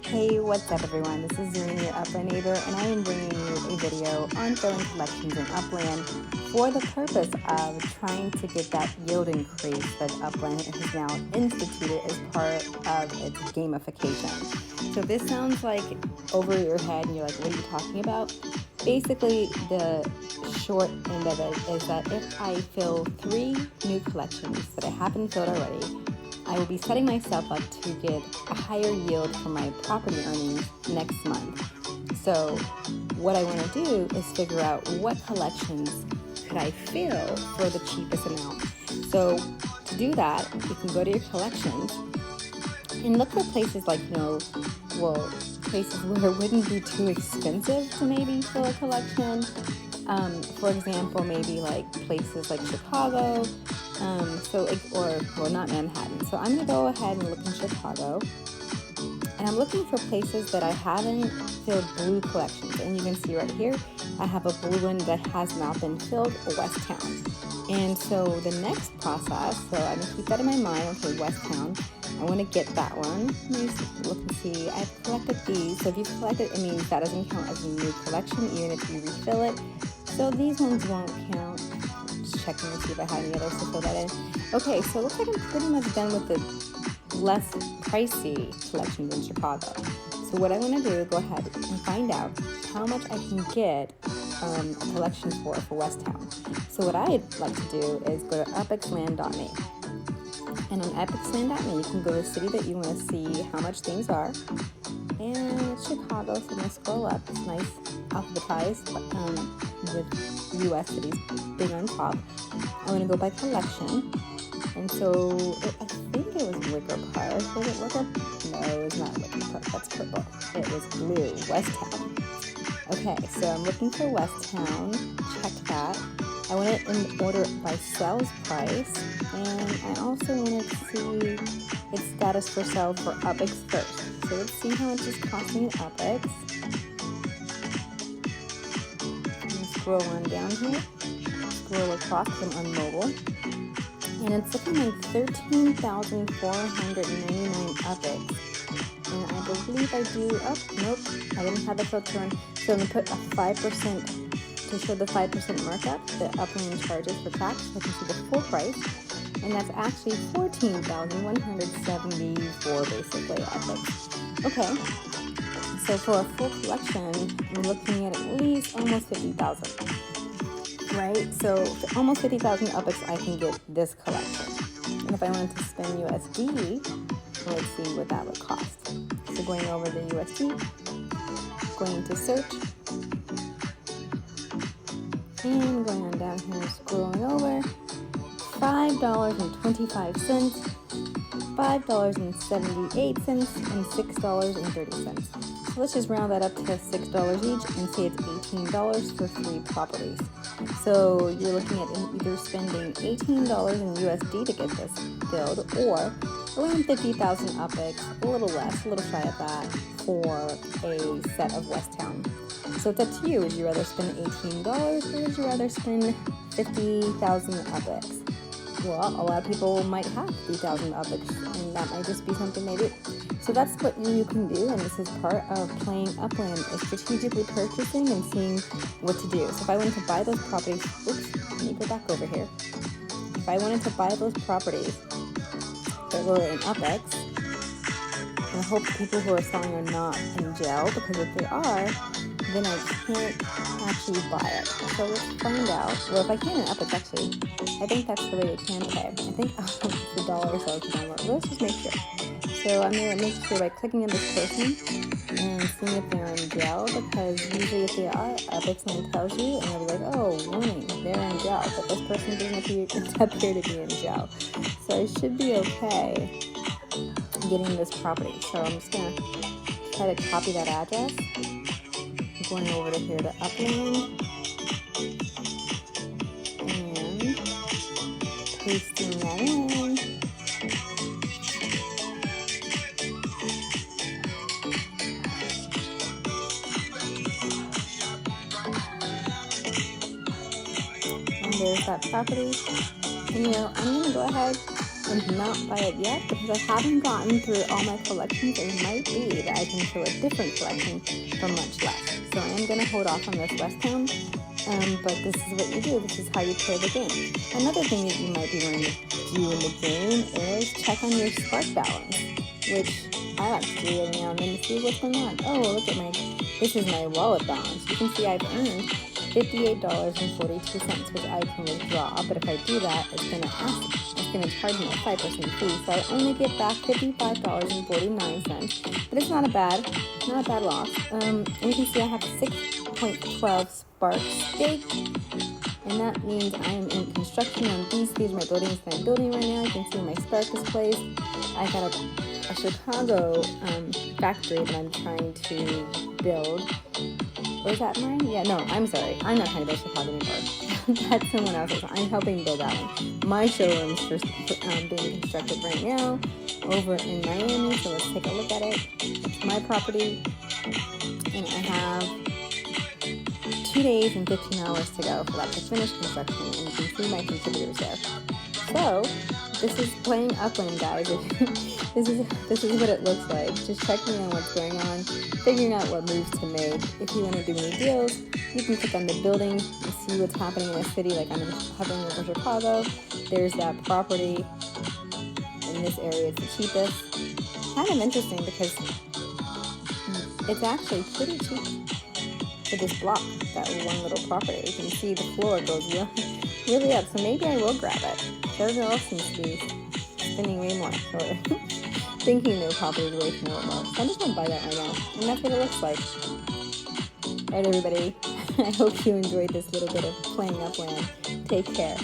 Hey, what's up everyone? This is Zuni, your Upland neighbor, and I am bringing you a video on filling collections in Upland for the purpose of trying to get that yield increase that Upland has now instituted as part of its gamification. So if this sounds like over your head and you're like, what are you talking about? Basically, the short end of it is that if I fill 3 new collections that I haven't filled already, I will be setting myself up to get a higher yield for my property earnings next month. So what I want to do is figure out what collections could I fill for the cheapest amount. So to do that, you can go to your collections and look for places like, places where it wouldn't be too expensive to maybe fill a collection. For example, maybe like places like Chicago, or not Manhattan. So I'm gonna go ahead and look in Chicago, and I'm looking for places that I haven't filled blue collections. And you can see right here, I have a blue one that has not been filled, West Town. And so the next process, so I'm gonna keep that in my mind. Okay, West Town, I want to get that one. Let me look and see. I've collected these. So if you've collected, it means that doesn't count as a new collection, even if you refill it. So these ones won't count. Just checking to see if I have any others to fill that in. Okay, so it looks like I'm pretty much done with the less pricey collections in Chicago. So what I want to do is go ahead and find out how much I can get a collection for West Town. So what I'd like to do is go to upxland.me. And on upxland.me, you can go to the city that you want to see how much things are. And it's Chicago, so I'm going to scroll up. It's nice alphabetized with U.S. cities big on top. I'm going to go by collection. And so I think it was Wicker Park. Was it Wicker? No, it was not Wicker Park. That's purple. It was blue. West Town. Okay, so I'm looking for West Town. Check that. I want it in order by sales price, and I also wanted to see its status for sale for UPX first. So let's see how much it's costing in UPX. Scroll on down here, scroll across them on mobile, and it's looking like 13,499 UPX. And I believe I do, nope, I didn't have the filter on. So I'm going to put a 5% to show the 5% markup that Upland charges for tax, so I can see the full price. And that's actually 14,174 basically UPX. Okay, so for a full collection, I'm looking at least almost 50,000, right? So for almost 50,000 UPX, I can get this collection. And if I wanted to spend USD, let's see what that would cost. So going over the USD, going to search, and going on down here, scrolling over, $5.25, $5.78, and $6.30. So let's just round that up to $6 each and say it's $18 for 3 properties. So you're looking at either spending $18 in USD to get this filled, or around 50,000 UPX, a little less, a little shy of that, for a set of West Town. So it's up to you. Would you rather spend $18 or would you rather spend 50,000 UPX? Well, a lot of people might have 50,000 UPX, and that might just be something they do. So that's what you can do, and this is part of playing Upland, is strategically purchasing and seeing what to do. So if I wanted to buy those properties, let me go back over here. If I wanted to buy those properties that were in UPX, and I hope the people who are selling are not in jail, because if they are, then I can't actually buy it. So let's find out. Well, if I can in UPX, actually, I think that's the way you can pay. I think the dollar so let's just make sure. So I'm going to make sure by clicking on this person and seeing if they're in jail, because usually if they are, UPX tells you, and they'll be like, oh, warning, they're in jail, but this person doesn't appear to be in jail. So I should be okay getting this property. So I'm just going to try to copy that address. Going over to here to Upland and pasting that in. And there's that property. And I'm going to go ahead and not buy it yet because I haven't gotten through all my collections. It might be that I can show a different collection for much less. So I am going to hold off on this West Town, but this is what you do. This is how you play the game. Another thing that you might be wanting to do in the game is check on your spark balance, which I like to do every now and then to see what's going on. Oh, look at this is my wallet balance. You can see I've earned $58.42, which I can withdraw, but if I do that, it's going to charge me a 5% fee, so I only get back $55.49, but it's not a bad loss. And you can see I have 6.12 spark stake, and that means I am in construction on these are my buildings that I'm building right now. You can see my spark is placed. I got a Chicago factory that I'm trying to build. Or is that mine? Yeah, no, I'm sorry. I'm not trying to build Chicago anymore. That's someone else's. I'm helping build that one. My showroom's being constructed right now over in Miami, so let's take a look at it. It's my property, and I have 2 days and 15 hours to go for that to finish construction, and you can see my contributors there. So, this is playing Upland, guys. This is what it looks like. Just checking on what's going on, figuring out what moves to make. If you want to do any deals, you can click on the building and see what's happening in a city. Like I'm hovering over Chicago. There's that property in this area. It's the cheapest. Kind of interesting because it's actually pretty cheap for this block, that one little property. You can see the floor goes really up. So maybe I will grab it. Everyone else seems to be spending way more, or thinking their property is way more. So I'm just going to buy that right now. And that's what it looks like. Alright, everybody. I hope you enjoyed this little bit of playing Upland. Take care.